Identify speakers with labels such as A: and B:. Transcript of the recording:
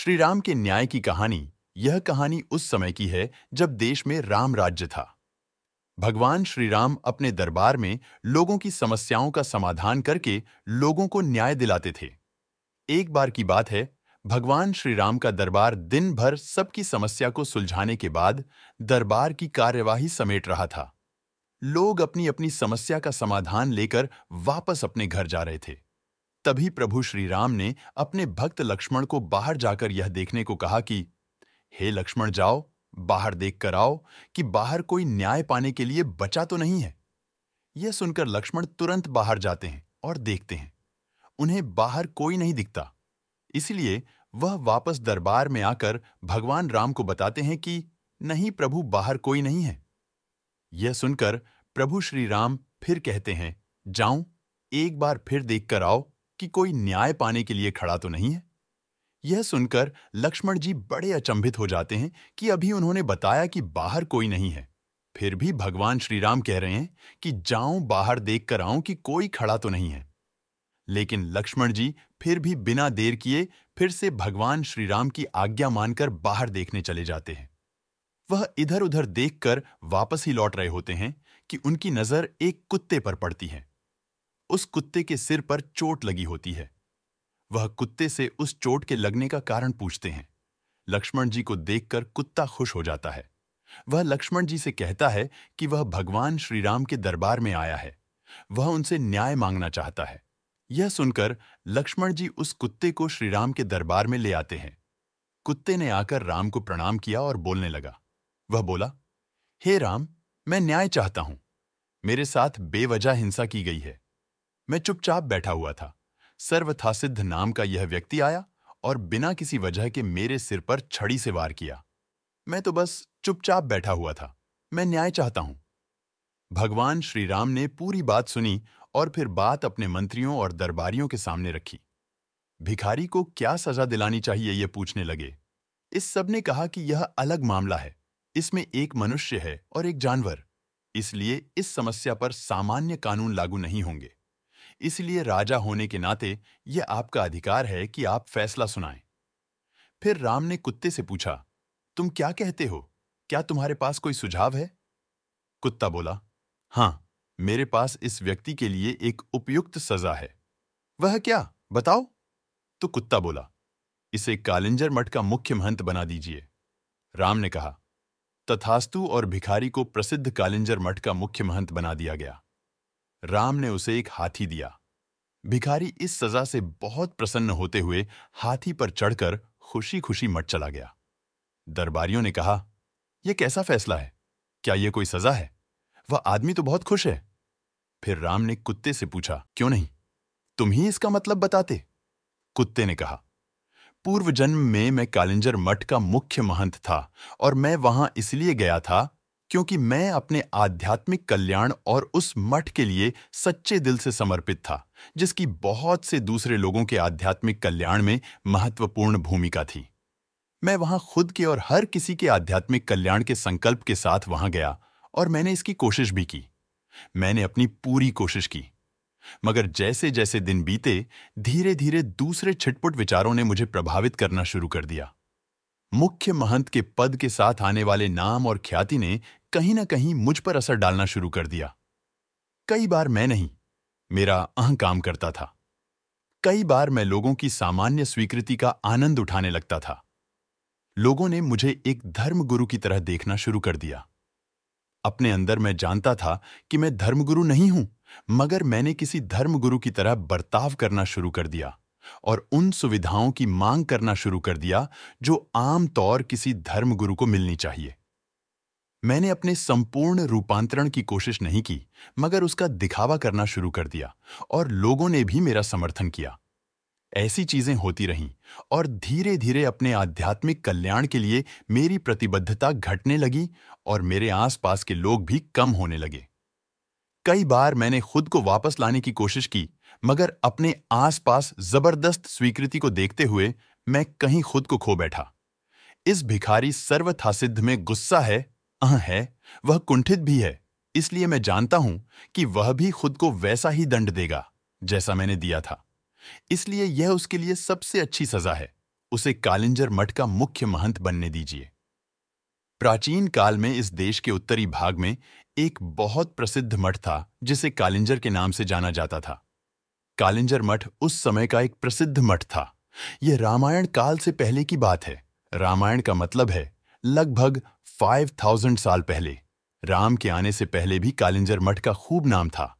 A: श्री राम के न्याय की कहानी। यह कहानी उस समय की है जब देश में राम राज्य था। भगवान श्री राम अपने दरबार में लोगों की समस्याओं का समाधान करके लोगों को न्याय दिलाते थे। एक बार की बात है, भगवान श्री राम का दरबार दिन भर सबकी समस्या को सुलझाने के बाद दरबार की कार्यवाही समेट रहा था। लोग अपनी अपनी समस्या का समाधान लेकर वापस अपने घर जा रहे थे। तभी प्रभु श्री राम ने अपने भक्त लक्ष्मण को बाहर जाकर यह देखने को कहा कि हे लक्ष्मण, जाओ बाहर देख कर आओ कि बाहर कोई न्याय पाने के लिए बचा तो नहीं है। यह सुनकर लक्ष्मण तुरंत बाहर जाते हैं और देखते हैं। उन्हें बाहर कोई नहीं दिखता। इसलिए वह वापस दरबार में आकर भगवान राम को बताते हैं कि नहीं प्रभु, बाहर कोई नहीं है। यह सुनकर प्रभु श्री राम फिर कहते हैं, जाऊं एक बार फिर देख कर आओ कि कोई न्याय पाने के लिए खड़ा तो नहीं है। यह सुनकर लक्ष्मण जी बड़े अचंभित हो जाते हैं कि अभी उन्होंने बताया कि बाहर कोई नहीं है, फिर भी भगवान श्री राम कह रहे हैं कि जाऊं बाहर देख कर आऊं कि कोई खड़ा तो नहीं है। लेकिन लक्ष्मण जी फिर भी बिना देर किए फिर से भगवान श्री राम की आज्ञा मानकर बाहर देखने चले जाते हैं। वह इधर उधर देखकर वापस ही लौट रहे होते हैं कि उनकी नजर एक कुत्ते पर पड़ती है। उस कुत्ते के सिर पर चोट लगी होती है। वह कुत्ते से उस चोट के लगने का कारण पूछते हैं। लक्ष्मण जी को देखकर कुत्ता खुश हो जाता है। वह लक्ष्मण जी से कहता है कि वह भगवान श्री राम के दरबार में आया है। वह उनसे न्याय मांगना चाहता है। यह सुनकर लक्ष्मण जी उस कुत्ते को श्री राम के दरबार में ले आते हैं। कुत्ते ने आकर राम को प्रणाम किया और बोलने लगा। वह बोला, हे राम, मैं न्याय चाहता हूं। मेरे साथ बेवजह हिंसा की गई है। मैं चुपचाप बैठा हुआ था। सर्वथासिद्ध नाम का यह व्यक्ति आया और बिना किसी वजह के मेरे सिर पर छड़ी से वार किया। मैं तो बस चुपचाप बैठा हुआ था। मैं न्याय चाहता हूं। भगवान श्री राम ने पूरी बात सुनी और फिर बात अपने मंत्रियों और दरबारियों के सामने रखी। भिखारी को क्या सजा दिलानी चाहिए ये पूछने लगे। इस सब ने कहा कि यह अलग मामला है। इसमें एक मनुष्य है और एक जानवर, इसलिए इस समस्या पर सामान्य कानून लागू नहीं होंगे। इसलिए राजा होने के नाते यह आपका अधिकार है कि आप फैसला सुनाएं। फिर राम ने कुत्ते से पूछा, तुम क्या कहते हो? क्या तुम्हारे पास कोई सुझाव है? कुत्ता बोला, हां, मेरे पास इस व्यक्ति के लिए एक उपयुक्त सजा है। वह क्या, बताओ? तो कुत्ता बोला, इसे कालिंजर मठ का मुख्य महंत बना दीजिए। राम ने कहा, तथास्तु, और भिखारी को प्रसिद्ध कालिंजर मठ का मुख्य महंत बना दिया गया। राम ने उसे एक हाथी दिया। भिखारी इस सजा से बहुत प्रसन्न होते हुए हाथी पर चढ़कर खुशी खुशी मठ चला गया। दरबारियों ने कहा, यह कैसा फैसला है? क्या यह कोई सजा है? वह आदमी तो बहुत खुश है। फिर राम ने कुत्ते से पूछा, क्यों नहीं, तुम ही इसका मतलब बताते? कुत्ते ने कहा, पूर्व जन्म में मैं कालिंजर मठ का मुख्य महंत था और मैं वहां इसलिए गया था क्योंकि मैं अपने आध्यात्मिक कल्याण और उस मठ के लिए सच्चे दिल से समर्पित था, जिसकी बहुत से दूसरे लोगों के आध्यात्मिक कल्याण में महत्वपूर्ण भूमिका थी। मैं वहां खुद के और हर किसी के आध्यात्मिक कल्याण के संकल्प के साथ वहां गया और मैंने इसकी कोशिश भी की। मैंने अपनी पूरी कोशिश की, मगर जैसे जैसे दिन बीते, धीरे धीरे दूसरे छिटपुट विचारों ने मुझे प्रभावित करना शुरू कर दिया। मुख्य महंत के पद के साथ आने वाले नाम और ख्याति ने कहीं न कहीं मुझ पर असर डालना शुरू कर दिया। कई बार मैं नहीं, मेरा अहंकार करता था। कई बार मैं लोगों की सामान्य स्वीकृति का आनंद उठाने लगता था। लोगों ने मुझे एक धर्मगुरु की तरह देखना शुरू कर दिया। अपने अंदर मैं जानता था कि मैं धर्मगुरु नहीं हूं, मगर मैंने किसी धर्मगुरु की तरह बर्ताव करना शुरू कर दिया और उन सुविधाओं की मांग करना शुरू कर दिया जो आम तौर किसी धर्मगुरु को मिलनी चाहिए। मैंने अपने संपूर्ण रूपांतरण की कोशिश नहीं की, मगर उसका दिखावा करना शुरू कर दिया और लोगों ने भी मेरा समर्थन किया। ऐसी चीजें होती रहीं और धीरे धीरे अपने आध्यात्मिक कल्याण के लिए मेरी प्रतिबद्धता घटने लगी और मेरे आसपास के लोग भी कम होने लगे। कई बार मैंने खुद को वापस लाने की कोशिश की, मगर अपने आसपास जबरदस्त स्वीकृति को देखते हुए मैं कहीं खुद को खो बैठा। इस भिखारी सर्वथासिद्ध में गुस्सा है, वह कुंठित भी है, इसलिए मैं जानता हूं कि वह भी खुद को वैसा ही दंड देगा जैसा मैंने दिया था। इसलिए यह उसके लिए सबसे अच्छी सजा है। उसे कालिंजर मठ का मुख्य महंत बनने दीजिए। प्राचीन काल में इस देश के उत्तरी भाग में एक बहुत प्रसिद्ध मठ था जिसे कालिंजर के नाम से जाना जाता था। कालिंजर मठ उस समय का एक प्रसिद्ध मठ था। यह रामायण काल से पहले की बात है। रामायण का मतलब है लगभग 5000 साल पहले। राम के आने से पहले भी कालिंजर मठ का खूब नाम था।